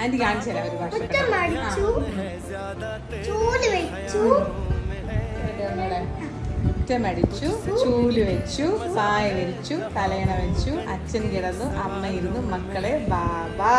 Anti കാണിച്ചു തരാം ഒരു ഭാഷ. മുറ്റമടിച്ചു, ചൂല് വെച്ചു, പായ വിരിച്ചു, തലയണ വെച്ചു, അച്ഛൻ കിടന്നു, അമ്മ ഇരുന്നു, മക്കളെ ബാബാ.